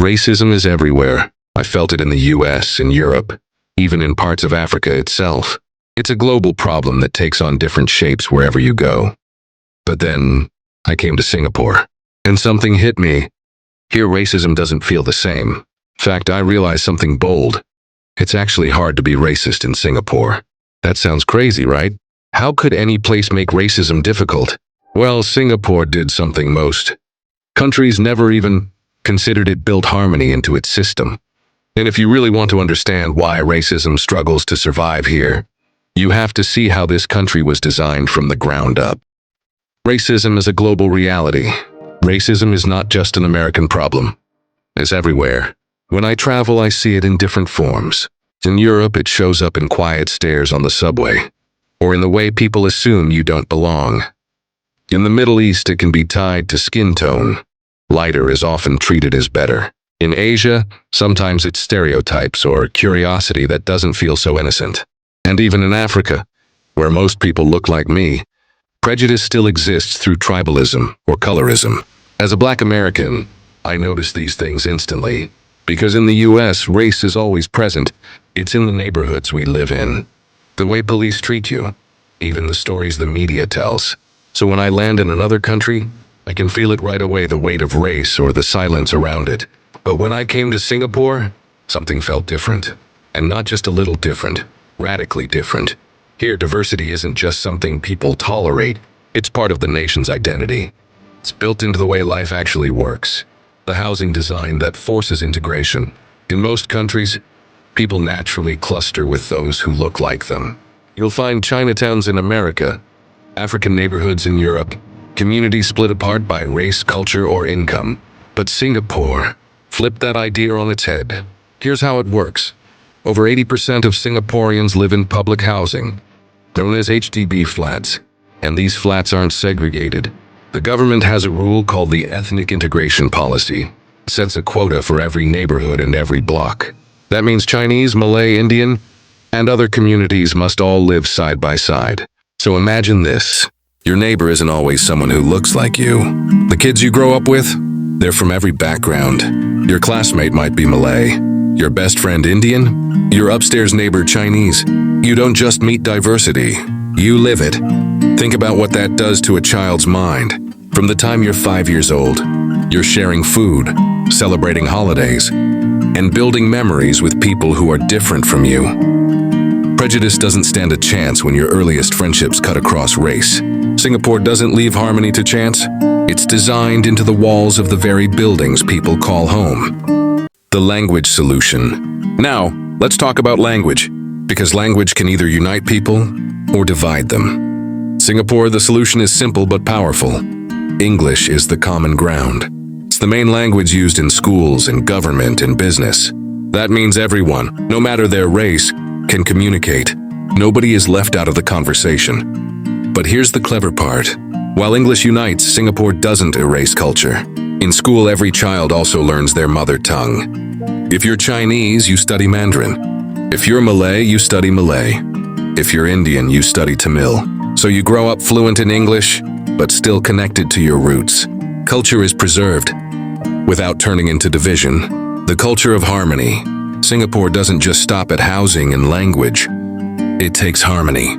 Racism is everywhere. I felt it in the US, in Europe, even in parts of Africa itself. It's a global problem that takes on different shapes wherever you go. But then, I came to Singapore, and something hit me. Here, racism doesn't feel the same. In fact, I realized something bold. It's actually hard to be racist in Singapore. That sounds crazy, right? How could any place make racism difficult? Well, Singapore did something most countries never even considered. It built harmony into its system. And if you really want to understand why racism struggles to survive here, you have to see how this country was designed from the ground up. Racism is a global reality. Racism is not just an American problem. It's everywhere. When I travel, I see it in different forms. In Europe, it shows up in quiet stares on the subway, or in the way people assume you don't belong. In the Middle East, it can be tied to skin tone. Lighter is often treated as better. In Asia, sometimes it's stereotypes or curiosity that doesn't feel so innocent. And even in Africa, where most people look like me, prejudice still exists through tribalism or colorism. As a Black American, I notice these things instantly. Because in the US, race is always present. It's in the neighborhoods we live in. The way police treat you, even the stories the media tells. So when I land in another country, I can feel it right away, the weight of race or the silence around it. But when I came to Singapore, something felt different. And not just a little different, radically different. Here, diversity isn't just something people tolerate. It's part of the nation's identity. It's built into the way life actually works. The housing design that forces integration. In most countries, people naturally cluster with those who look like them. You'll find Chinatowns in America, African neighborhoods in Europe, communities split apart by race, culture, or income. But Singapore flipped that idea on its head. Here's how it works. Over 80% of Singaporeans live in public housing, known as HDB flats, and these flats aren't segregated. The government has a rule called the Ethnic Integration Policy. It sets a quota for every neighborhood and every block. That means Chinese, Malay, Indian, and other communities must all live side by side. So imagine this. Your neighbor isn't always someone who looks like you. The kids you grow up with, they're from every background. Your classmate might be Malay, your best friend Indian, your upstairs neighbor Chinese. You don't just meet diversity, you live it. Think about what that does to a child's mind. From the time you're 5 years old, you're sharing food, celebrating holidays, and building memories with people who are different from you. Prejudice doesn't stand a chance when your earliest friendships cut across race. Singapore doesn't leave harmony to chance. It's designed into the walls of the very buildings people call home. The language solution. Now, let's talk about language, because language can either unite people or divide them. Singapore, the solution is simple but powerful. English is the common ground. It's the main language used in schools, in government, and business. That means everyone, no matter their race, can communicate. Nobody is left out of the conversation. But here's the clever part. While English unites, Singapore doesn't erase culture. In school, every child also learns their mother tongue. If you're Chinese, you study Mandarin. If you're Malay, you study Malay. If you're Indian, you study Tamil. So you grow up fluent in English, but still connected to your roots. Culture is preserved without turning into division. The culture of harmony. Singapore doesn't just stop at housing and language. It takes harmony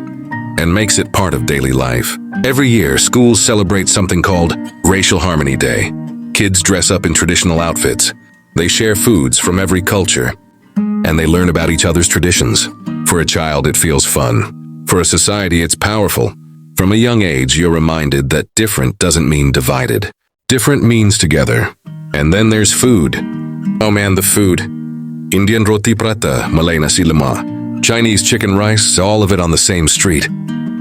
and makes it part of daily life. Every year, schools celebrate something called Racial Harmony Day. Kids dress up in traditional outfits. They share foods from every culture, and they learn about each other's traditions. For a child, it feels fun. For a society, it's powerful. From a young age, you're reminded that different doesn't mean divided. Different means together. And then there's food. Oh man, the food. Indian roti prata, Malay nasi lemak, Chinese chicken rice, all of it on the same street,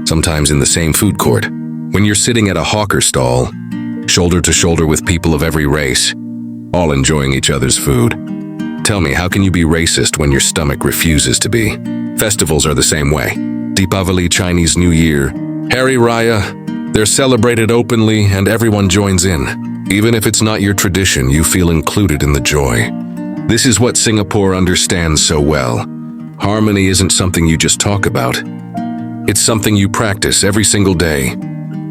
sometimes in the same food court. When you're sitting at a hawker stall, shoulder to shoulder with people of every race, all enjoying each other's food. Tell me, how can you be racist when your stomach refuses to be? Festivals are the same way. Deepavali, Chinese New Year, Hari Raya, they're celebrated openly and everyone joins in. Even if it's not your tradition, you feel included in the joy. This is what Singapore understands so well. Harmony isn't something you just talk about. It's something you practice every single day.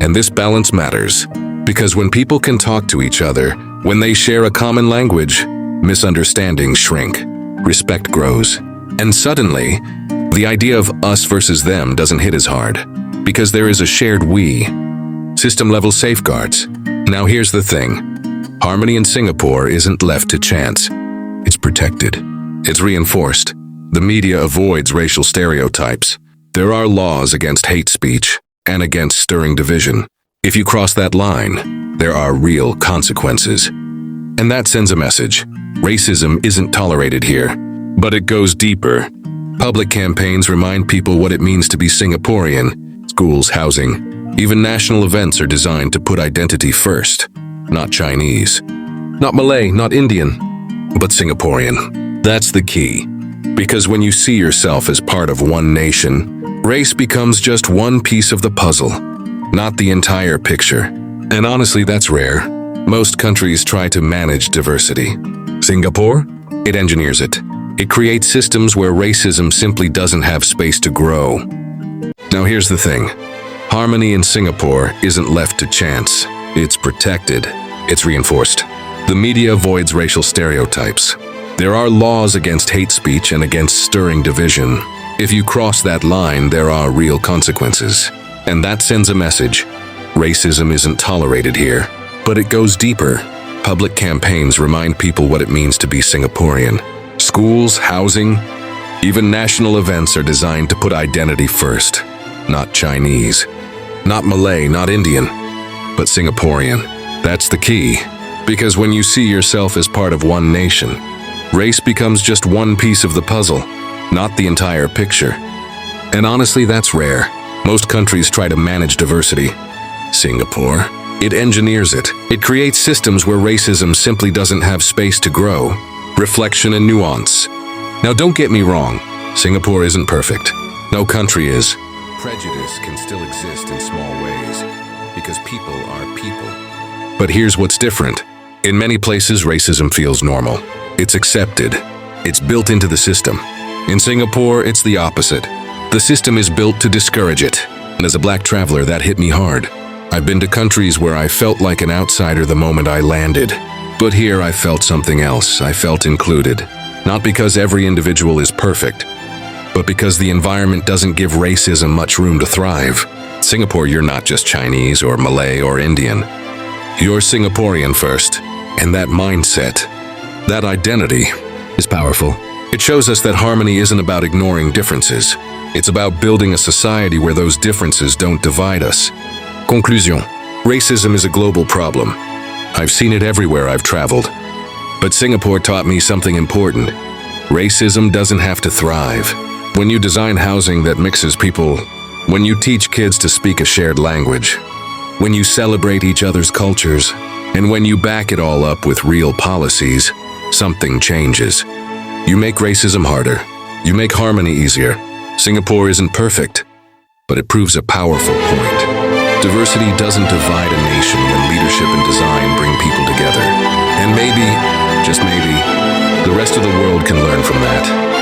And this balance matters, because when people can talk to each other, when they share a common language, misunderstandings shrink, respect grows, and suddenly, the idea of us versus them doesn't hit as hard, because there is a shared we. System-level safeguards. Now here's the thing. Harmony in Singapore isn't left to chance. It's protected. It's reinforced. The media avoids racial stereotypes. There are laws against hate speech and against stirring division. If you cross that line, there are real consequences. And that sends a message. Racism isn't tolerated here, but it goes deeper. Public campaigns remind people what it means to be Singaporean. Schools, housing, even national events are designed to put identity first. Not Chinese, not Malay, not Indian, but Singaporean. That's the key. Because when you see yourself as part of one nation, race becomes just one piece of the puzzle, not the entire picture. And honestly, that's rare. Most countries try to manage diversity. Singapore? It engineers it. It creates systems where racism simply doesn't have space to grow. Now here's the thing. Harmony in Singapore isn't left to chance. It's protected. It's reinforced. The media avoids racial stereotypes. There are laws against hate speech and against stirring division. If you cross that line, there are real consequences. And that sends a message. Racism isn't tolerated here, but it goes deeper. Public campaigns remind people what it means to be Singaporean. Schools, housing, even national events are designed to put identity first. Not Chinese, not Malay, not Indian, but Singaporean. That's the key. Because when you see yourself as part of one nation, race becomes just one piece of the puzzle, not the entire picture. And honestly, that's rare. Most countries try to manage diversity. Singapore, it engineers it. It creates systems where racism simply doesn't have space to grow. Reflection and nuance. Now don't get me wrong, Singapore isn't perfect. No country is. Prejudice can still exist in small ways, because people are people. But here's what's different. In many places, racism feels normal. It's accepted. It's built into the system. In Singapore, it's the opposite. The system is built to discourage it. And as a black traveler, that hit me hard. I've been to countries where I felt like an outsider the moment I landed. But here I felt something else. I felt included. Not because every individual is perfect, but because the environment doesn't give racism much room to thrive. Singapore, you're not just Chinese or Malay or Indian. You're Singaporean first. And that mindset, that identity, is powerful. It shows us that harmony isn't about ignoring differences. It's about building a society where those differences don't divide us. Conclusion. Racism is a global problem. I've seen it everywhere I've traveled. But Singapore taught me something important. Racism doesn't have to thrive. When you design housing that mixes people, when you teach kids to speak a shared language, when you celebrate each other's cultures, and when you back it all up with real policies, something changes. You make racism harder. You make harmony easier. Singapore isn't perfect, but it proves a powerful point. Diversity doesn't divide a nation when leadership and design bring people together. And maybe, just maybe, the rest of the world can learn from that.